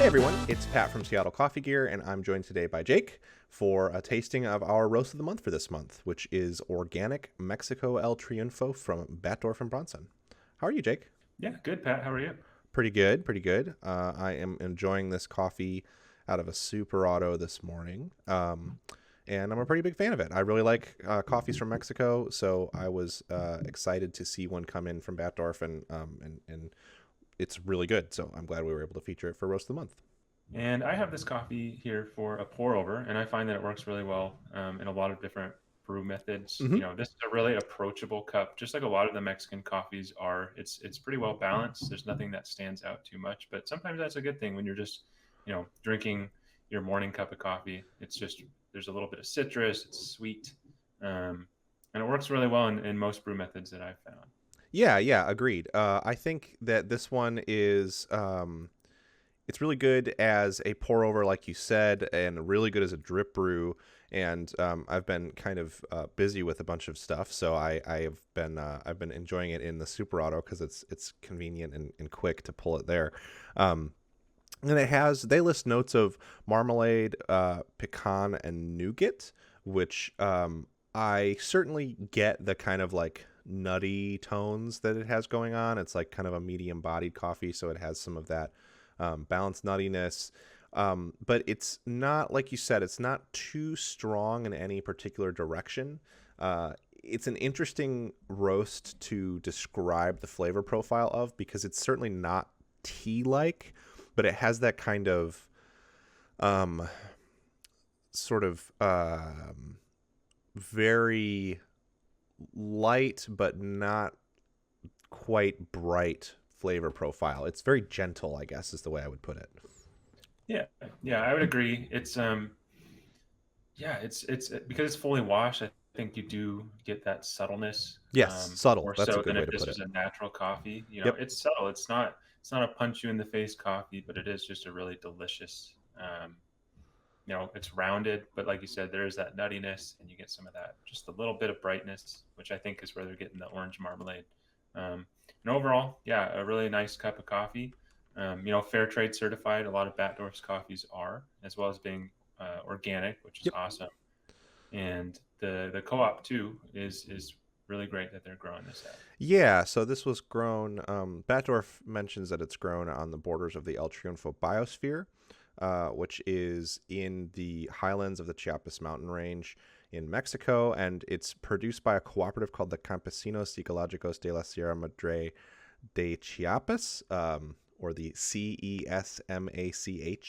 everyone, it's Pat from Seattle Coffee Gear, and I'm joined today by Jake for a tasting of our roast of the month for this month, which is Organic Mexico El Triunfo from Batdorf and Bronson. How are you, Jake? Yeah, good, Pat. How are you? Pretty good, pretty good. I am enjoying this coffee out of a super auto this morning, and I'm a pretty big fan of it. I really like coffees from Mexico, so I was excited to see one come in from Batdorf, and it's really good. So I'm glad we were able to feature it for roast of the month. And I have this coffee here for a pour over, and I find that it works really well in a lot of different brew methods. Mm-hmm. This is a really approachable cup, just like a lot of the Mexican coffees are. It's pretty well balanced. There's nothing that stands out too much, but sometimes that's a good thing when you're just, drinking your morning cup of coffee. It's just there's a little bit of citrus. It's sweet, and it works really well in most brew methods that I've found. Yeah, agreed. I think that this one is it's really good as a pour over, like you said, and really good as a drip brew. And I've been kind of busy with a bunch of stuff, so I've been enjoying it in the Super Auto because it's convenient and quick to pull it there. And they list notes of marmalade, pecan, and nougat, which I certainly get the kind of like nutty tones that it has going on. It's like kind of a medium bodied coffee, so it has some of that balanced nuttiness. But it's not, like you said, it's not too strong in any particular direction. It's an interesting roast to describe the flavor profile of because it's certainly not tea-like, but it has that kind of sort of very light but not quite bright flavor profile. It's very gentle, I guess, is the way I would put it. Yeah, yeah, I would agree. It's because it's fully washed. I think you do get that subtleness Yes, subtle. more That's a so good than way if to this put it. was a natural coffee. Yep. It's subtle. It's not a punch you in the face coffee, but it is just a really delicious. It's rounded, but like you said, there is that nuttiness, and you get some of that, just a little bit of brightness, which I think is where they're getting the orange marmalade. And overall, yeah, a really nice cup of coffee. Fair trade certified. A lot of Batdorf's coffees are, as well as being organic, which is Yep. awesome. And the co-op too is really great that they're growing this at. Yeah, so this was grown. Batdorf mentions that it's grown on the borders of the El Triunfo biosphere, which is in the highlands of the Chiapas mountain range in Mexico, and it's produced by a cooperative called the Campesinos Ecológicos de la Sierra Madre de Chiapas, or the CESMACH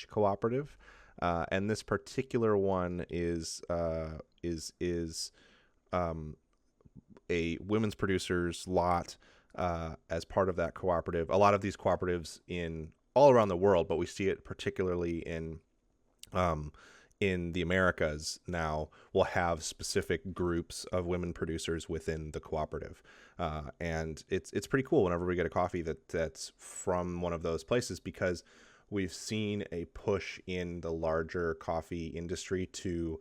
cooperative. And this particular one is a women's producers lot as part of that cooperative. A lot of these cooperatives in all around the world, but we see it particularly in the Americas now, will have specific groups of women producers within the cooperative. And it's pretty cool whenever we get a coffee that's from one of those places, because we've seen a push in the larger coffee industry to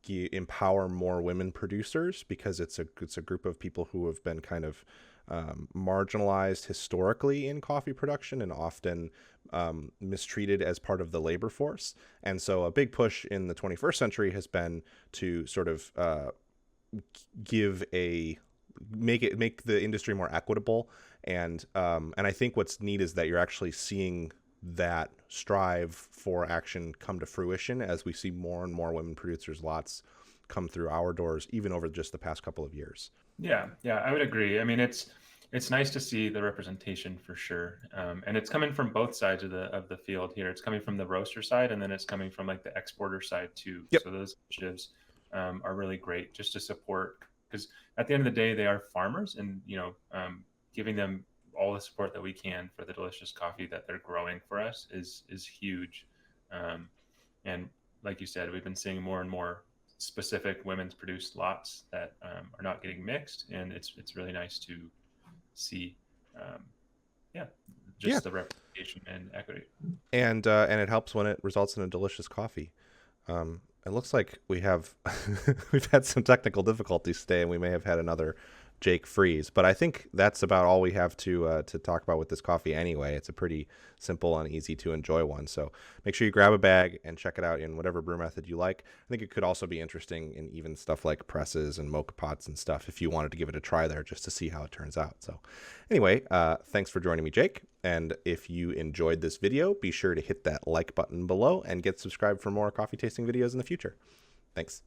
empower more women producers, because it's a group of people who have been kind of marginalized historically in coffee production and often mistreated as part of the labor force. And so a big push in the 21st century has been to sort of make the industry more equitable. And I think what's neat is that you're actually seeing that strive for action come to fruition as we see more and more women producers lots come through our doors, even over just the past couple of years. Yeah, I would agree. I mean, it's nice to see the representation for sure, and it's coming from both sides of the field here. It's coming from the roaster side, and then it's coming from like the exporter side too. Yep. So those initiatives are really great just to support, because at the end of the day, they are farmers, and giving them all the support that we can for the delicious coffee that they're growing for us is huge. And like you said, we've been seeing more and more specific women's produced lots that are not getting mixed, and it's really nice to see, yeah, Yeah. just the representation and equity. And it helps when it results in a delicious coffee. It looks like we've had some technical difficulties today, and we may have had another Jake freeze. But I think that's about all we have to talk about with this coffee anyway. It's a pretty simple and easy to enjoy one. So make sure you grab a bag and check it out in whatever brew method you like. I think it could also be interesting in even stuff like presses and mocha pots and stuff if you wanted to give it a try there just to see how it turns out. So anyway, thanks for joining me, Jake. And if you enjoyed this video, be sure to hit that like button below and get subscribed for more coffee tasting videos in the future. Thanks.